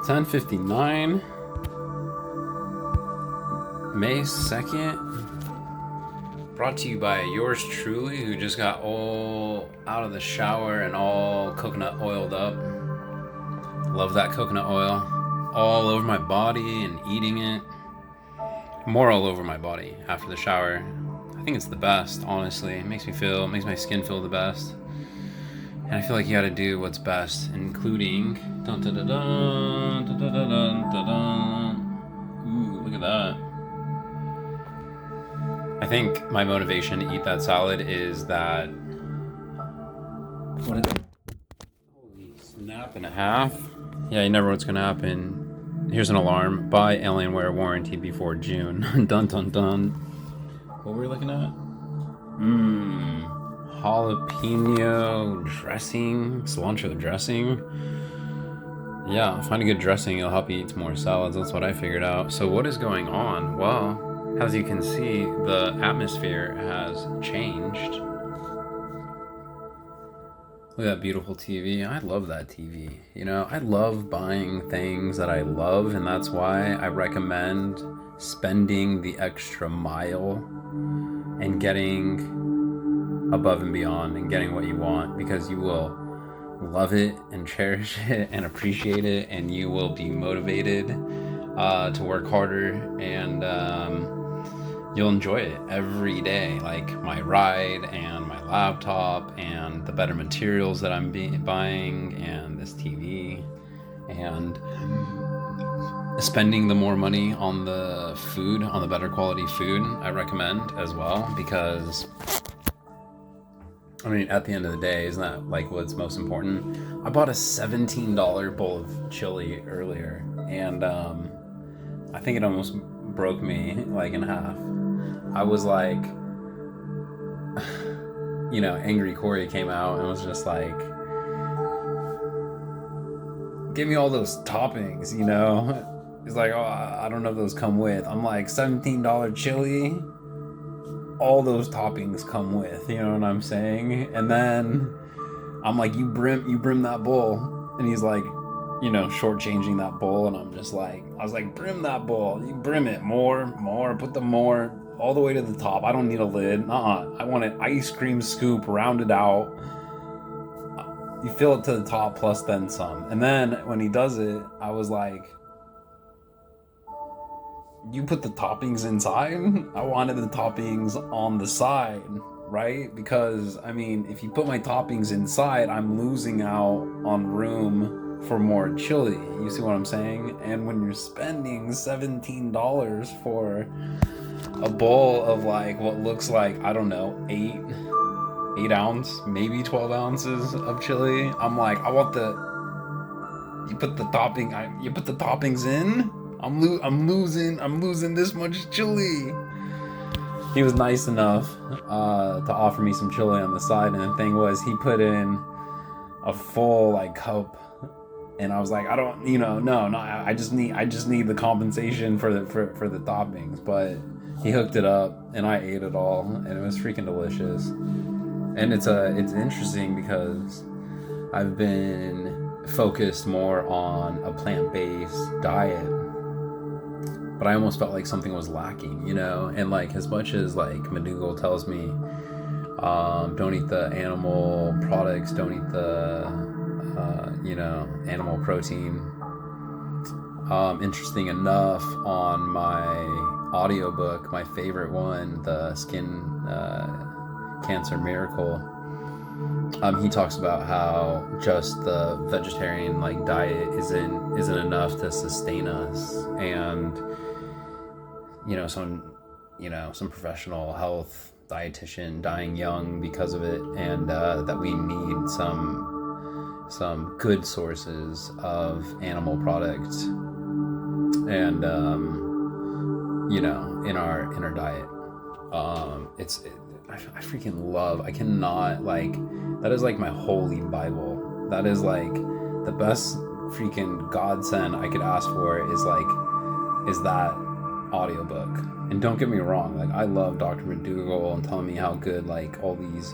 10:59, May 2nd. Brought to you by yours truly, who just got all out of the shower and all coconut oiled up. Love that coconut oil. All over my body and eating it. More all over my body after the shower. I think it's the best, honestly. It makes my skin feel the best. And I feel like you gotta do what's best, including... Dun, dun, dun, dun, dun, dun, dun, dun, dun. Ooh, look at that. I think my motivation to eat that salad is that... What is it? Holy snap and a half. Yeah, you never know what's gonna happen. Here's an alarm. Buy Alienware warranty before June. Dun dun dun. What were we looking at? Jalapeno dressing, cilantro dressing. Yeah, find a good dressing, it'll help you eat more salads. That's what I figured out. So what is going on? Well, as you can see, the atmosphere has changed. Look at that beautiful TV. I love that TV. You know, I love buying things that I love, and that's why I recommend spending the extra mile and getting above and beyond and getting what you want, because you will love it and cherish it and appreciate it, and you will be motivated to work harder, and you'll enjoy it every day, like my ride and my laptop and the better materials that I'm buying and this TV, and spending the more money on the food, on the better quality food. I recommend as well, because I mean, at the end of the day, isn't that like what's most important? I bought a $17 bowl of chili earlier, and I think it almost broke me like in half. I was like, you know, Angry Corey came out and was just like, give me all those toppings, you know? He's like, oh, I don't know if those come with. I'm like, $17 chili? All those toppings come with, you know what I'm saying? And then I'm like, you brim that bowl. And he's like, you know, shortchanging that bowl. And I'm just like, I was like, brim that bowl. You brim it more, put the more all the way to the top. I don't need a lid. I want an ice cream scoop rounded out. You fill it to the top plus then some. And then when he does it, I was like, you put the toppings inside? I wanted the toppings on the side, right? Because, I mean, if you put my toppings inside, I'm losing out on room for more chili. You see what I'm saying? And when you're spending $17 for a bowl of like what looks like, I don't know, 8 ounce, maybe 12 ounces of chili, I'm like, I want you put the toppings in? I'm losing this much chili. He was nice enough to offer me some chili on the side, and the thing was, he put in a full like cup, and I was like, I don't, you know, no, I just need the compensation for the toppings. But he hooked it up, and I ate it all, and it was freaking delicious. And it's interesting because I've been focused more on a plant-based diet, but I almost felt like something was lacking, you know? And like, as much as like McDougall tells me, don't eat the animal products, don't eat the, you know, animal protein. Interesting enough, on my audiobook, my favorite one, the Skin Cancer Miracle, he talks about how just the vegetarian like diet isn't enough to sustain us, and some professional health dietitian dying young because of it, and that we need some good sources of animal products, and in our diet. I freaking love, I cannot, like, that is like my holy Bible. That is like the best freaking godsend I could ask for, is that audiobook. And don't get me wrong, like, I love Dr. McDougall and telling me how good, like, all these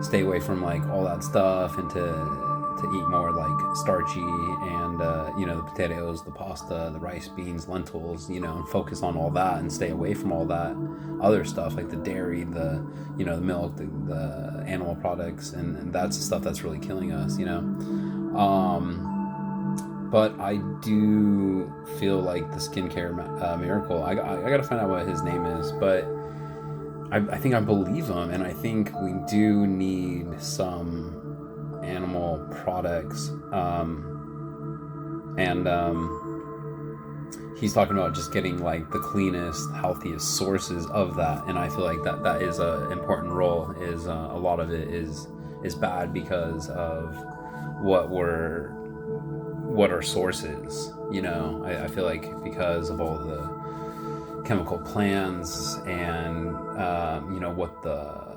stay away from like all that stuff, and to to eat more like starchy and the potatoes, the pasta, the rice, beans, lentils, and focus on all that and stay away from all that other stuff like the dairy, the the milk, the animal products, and that's the stuff that's really killing us. But I do feel like the skincare miracle. I gotta find out what his name is, but I think I believe him, and I think we do need some animal products. And he's talking about just getting like the cleanest, healthiest sources of that, and I feel like that is a important role. Is a lot of it is bad because of what our source is. I feel like because of all the chemical plants and what the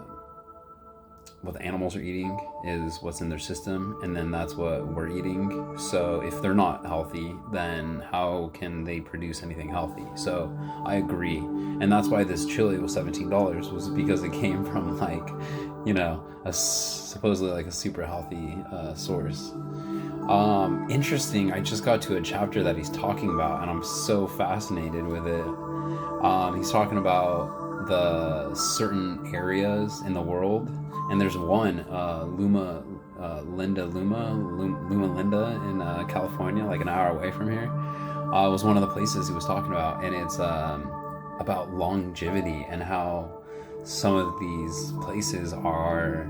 animals are eating is what's in their system, and then that's what we're eating. So if they're not healthy, then how can they produce anything healthy? So I agree, and that's why this chili was $17, was because it came from like supposedly like a super healthy source. Interesting. I just got to a chapter that he's talking about, and I'm so fascinated with it. He's talking about the certain areas in the world, and there's one, Luma Linda in California, like an hour away from here. Was one of the places he was talking about, and it's about longevity and how some of these places are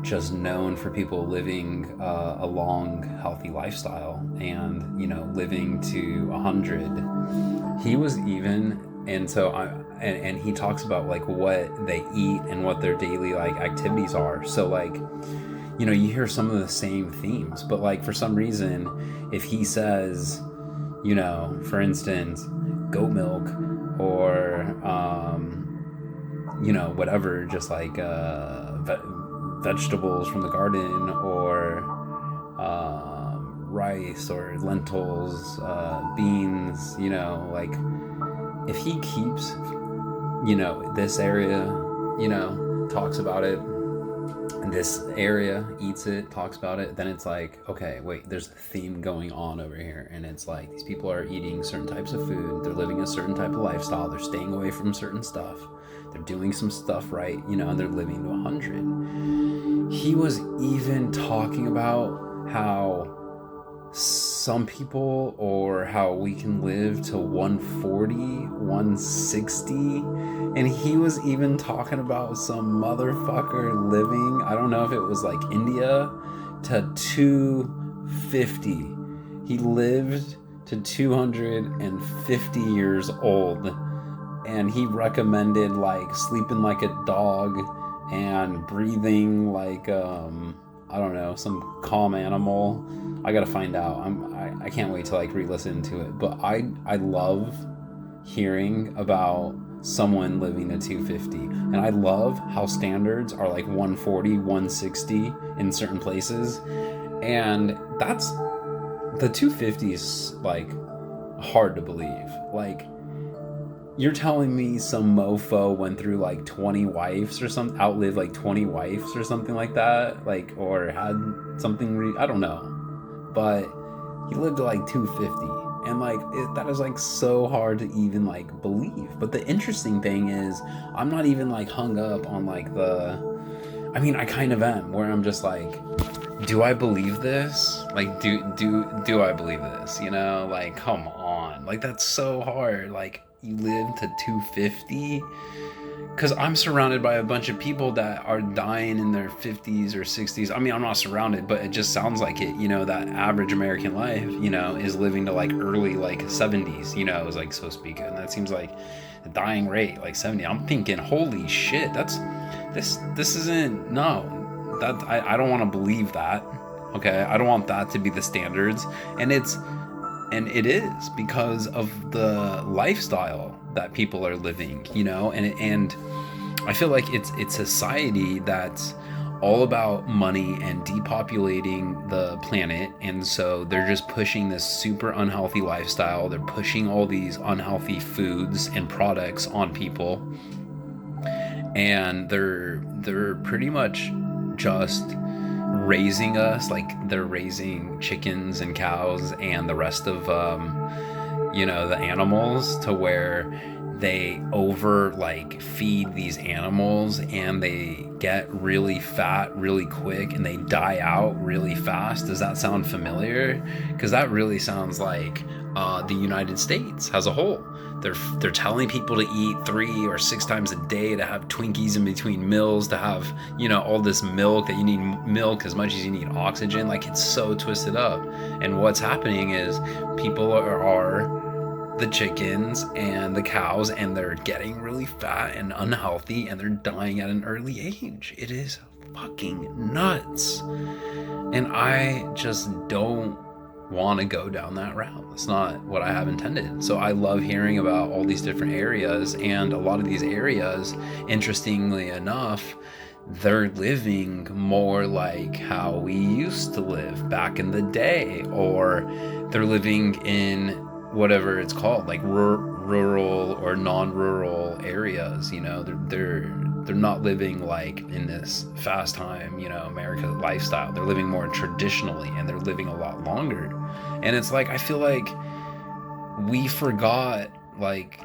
just known for people living a long, healthy lifestyle, and living to 100. He was even, and so and he talks about like what they eat and what their daily like activities are. So like you hear some of the same themes, but like for some reason, if he says for instance goat milk or whatever, just like vegetables from the garden, or rice or lentils, beans, like if he keeps this area talks about it, and this area eats it, talks about it, then it's like, okay, wait, there's a theme going on over here, and it's like these people are eating certain types of food, they're living a certain type of lifestyle, they're staying away from certain stuff, they're doing some stuff right, and they're living to 100. He was even talking about how some people, or how we can live to 140, 160, and he was even talking about some motherfucker living, I don't know if it was like India, to 250. He lived to 250 years old, and he recommended like sleeping like a dog and breathing like I don't know, some calm animal. I gotta find out. I can't wait to like re-listen to it. But I love hearing about someone living to 250, and I love how standards are like 140, 160 in certain places, and that's the 250 is like hard to believe. Like, you're telling me some mofo went through like 20 wives or something, outlived like 20 wives or something like that, like, or had something, I don't know, but he lived to like 250, and like that is like so hard to even like believe. But the interesting thing is, I'm not even like hung up on like I mean, I kind of am, where I'm just like, do I believe this? Like, do I believe this? Like, come on, like that's so hard. Like, you live to 250? Because I'm surrounded by a bunch of people that are dying in their 50s or 60s. I mean, I'm not surrounded, but it just sounds like it. That average American life, is living to like early like 70s, is like so speaking. And that seems like the dying rate, like 70. I'm thinking, holy shit, this isn't, no, that I don't want to believe that. Okay, I don't want that to be the standards, and it is because of the lifestyle that people are living, and I feel like it's society that's all about money and depopulating the planet, and so they're just pushing this super unhealthy lifestyle. They're pushing all these unhealthy foods and products on people, and they're pretty much just raising us, like they're raising chickens and cows and the rest of the animals, to where they over like feed these animals and they get really fat really quick and they die out really fast. Does that sound familiar? Because that really sounds like the United States as a whole. They're telling people to eat 3 or 6 times a day, to have Twinkies in between meals, to have all this milk, that you need milk as much as you need oxygen. Like, it's so twisted up. And what's happening is people are the chickens and the cows, and they're getting really fat and unhealthy, and they're dying at an early age. It is fucking nuts. And I just don't want to go down that route. It's not what I have intended. So I love hearing about all these different areas, and a lot of these areas, interestingly enough, they're living more like how we used to live back in the day, or they're living in whatever it's called, like rural or non-rural areas. They're not living like in this fast time, America lifestyle. They're living more traditionally, and they're living a lot longer. And it's like, I feel like we forgot, like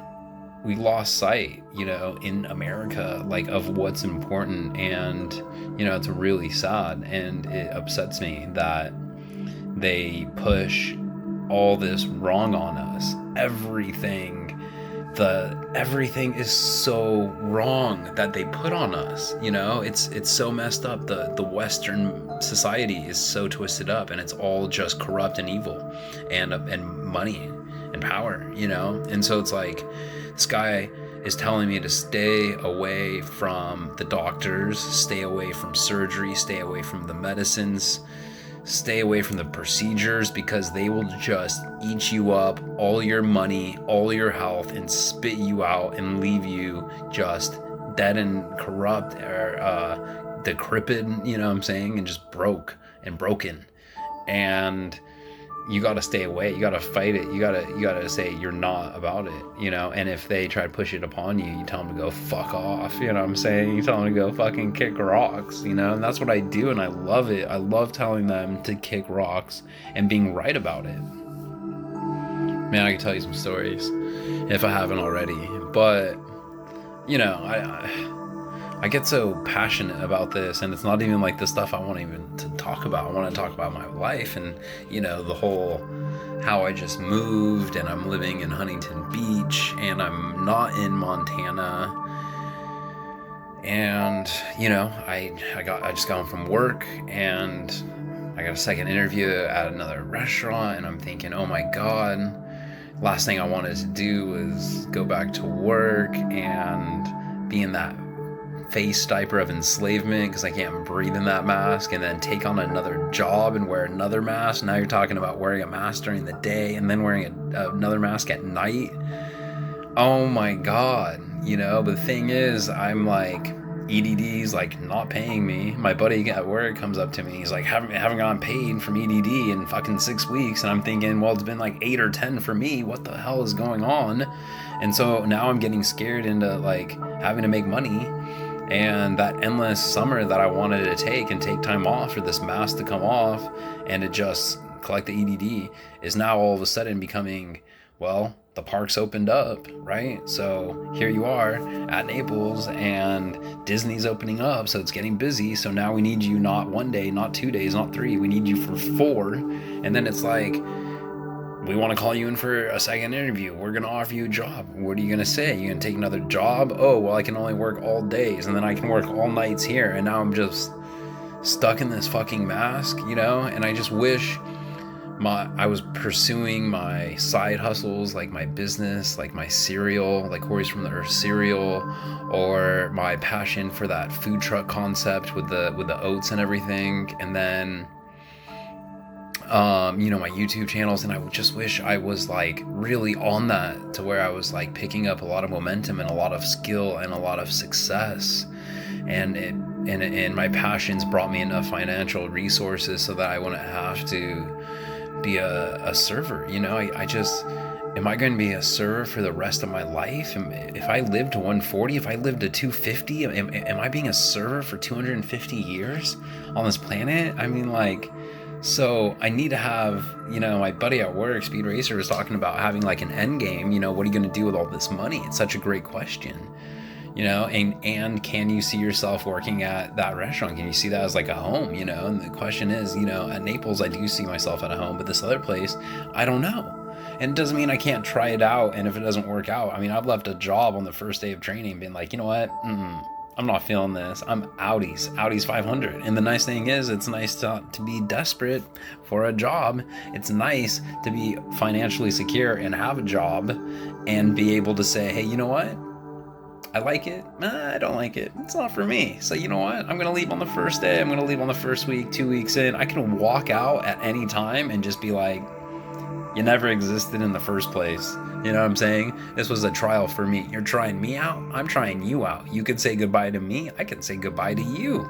we lost sight, in America, like of what's important. And, it's really sad, and it upsets me that they push all this wrong on us. Everything is so wrong that they put on us. It's so messed up. The Western society is so twisted up, and it's all just corrupt and evil, and money and power. And so it's like, this guy is telling me to stay away from the doctors, stay away from surgery, stay away from the medicines, stay away from the procedures, because they will just eat you up, all your money, all your health, and spit you out and leave you just dead and corrupt, or decrepit, and just broken. And you got to stay away. You got to fight it. You got to say you're not about it, and if they try to push it upon you, you tell them to go fuck off. You tell them to go fucking kick rocks, and that's what I do. And I love it. I love telling them to kick rocks and being right about it. Man, I can tell you some stories if I haven't already, but I get so passionate about this, and it's not even like the stuff I want even to talk about. I want to talk about my life, and the whole how I just moved, and I'm living in Huntington Beach, and I'm not in Montana. And I just got home from work, and I got a second interview at another restaurant, and I'm thinking, oh my god, last thing I wanted to do was go back to work and be in that face diaper of enslavement, because I can't breathe in that mask, and then take on another job and wear another mask. Now you're talking about wearing a mask during the day and then wearing another mask at night. Oh my god. But the thing is, I'm like, EDD's like not paying me. My buddy at work comes up to me, he's like, haven't gotten paid from EDD in fucking 6 weeks. And I'm thinking, well, it's been like 8 or 10 for me. What the hell is going on? And so now I'm getting scared into like having to make money. And that endless summer that I wanted to take time off for this mask to come off and to just collect the EDD is now all of a sudden becoming, well, the park's opened up, right? So here you are at Naples, and Disney's opening up, so it's getting busy. So now we need you not 1 day, not 2 days, not 3. We need you for 4. And then it's like, we want to call you in for a second interview. We're going to offer you a job. What are you going to say? You going to take another job? Oh, well, I can only work all days, and then I can work all nights here. And now I'm just stuck in this fucking mask, And I just wish I was pursuing my side hustles, like my business, like my cereal, like Corey's from the Earth cereal, or my passion for that food truck concept with the oats and everything. And then my YouTube channels, and I just wish I was like really on that, to where I was like picking up a lot of momentum and a lot of skill and a lot of success, and my passions brought me enough financial resources so that I wouldn't have to be a server. Am I going to be a server for the rest of my life? If I live to 140, if I live to 250, am I being a server for 250 years on this planet? I mean, like, so I need to have, my buddy at work, Speed Racer, was talking about having like an end game. What are you going to do with all this money? It's such a great question. And can you see yourself working at that restaurant? Can you see that as like a home? And the question is, at Naples, I do see myself at a home, but this other place, I don't know. And it doesn't mean I can't try it out. And if it doesn't work out, I mean, I've left a job on the first day of training being like, you know what? I'm not feeling this. I'm Audi's 500. And the nice thing is, it's nice to be desperate for a job. It's nice to be financially secure and have a job and be able to say, hey, you know what? I like it. I don't like it. It's not for me. So you know what? I'm going to leave on the first day. I'm going to leave on the first week, 2 weeks in. I can walk out at any time and just be like, you never existed in the first place. You know what I'm saying? This was a trial for me. You're trying me out. I'm trying you out. You could say goodbye to me. I can say goodbye to you.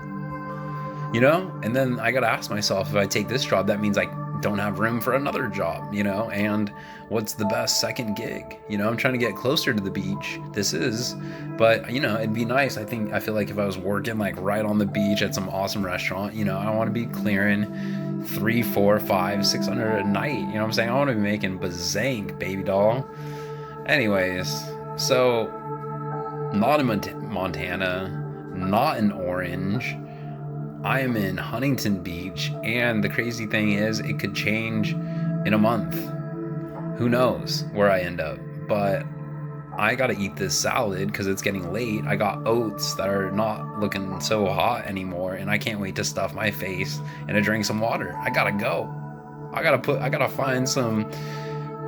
And then I got to ask myself, if I take this job, that means I don't have room for another job, and what's the best second gig? I'm trying to get closer to the beach. But it'd be nice. I feel like if I was working like right on the beach at some awesome restaurant, I want to be clearing 3, 4, 5, 600 a night. You know what I'm saying? I want to be making bazank, baby doll. Anyways, so not in Montana, not in Orange. I am in Huntington Beach, and the crazy thing is, it could change in a month. Who knows where I end up? But I gotta eat this salad because it's getting late. I got oats that are not looking so hot anymore, and I can't wait to stuff my face and to drink some water. I gotta go. I gotta find some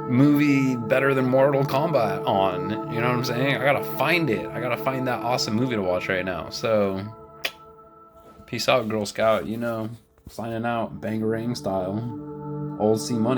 movie better than Mortal Kombat on. You know what I'm saying? I gotta find it. I gotta find that awesome movie to watch right now. So, peace out, Girl Scout. Signing out, Bangarang style. Old C Money.